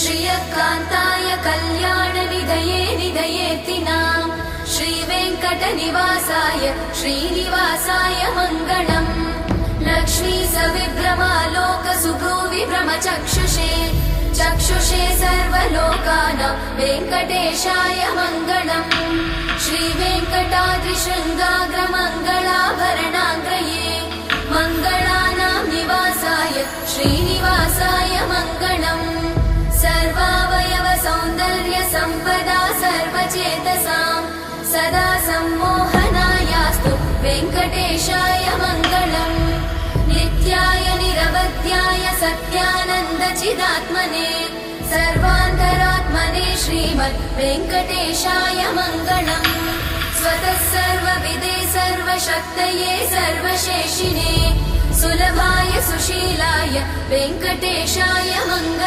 श्रियकान्ताय कल्याणनिधये निधयेतिनाम् श्रीवेङ्कटनिवासाय श्रीनिवासाय मङ्गलम् लक्ष्मी सविभ्रमालोकसुभ्रूविभ्रमचक्षुषे चक्षुषे सर्वलोकानां वेङ्कटेशाय मङ्गलम् श्रीवेङ्कटाद्रिशृङ्गाग्रमङ्गलाभरणाग्रये मङ्गलानां निवासाय श्रीनिवासाय मङ्गलम् सर्वावयव सौन्दर्य सम्पदा सर्वचेतसां सदा सम्मोहनायास्तु वेङ्कटेशाय मङ्गलम् नित्याय निरवध्याय सत्यानन्दचिदात्मने सर्वान्तरात्मने श्रीमद् वेङ्कटेशाय मङ्गलम् स्वतः सर्वविदे सर्वशक्तये सर्वशेषिणे सुलभाय सुशीलाय वेङ्कटेशाय मङ्गलम्।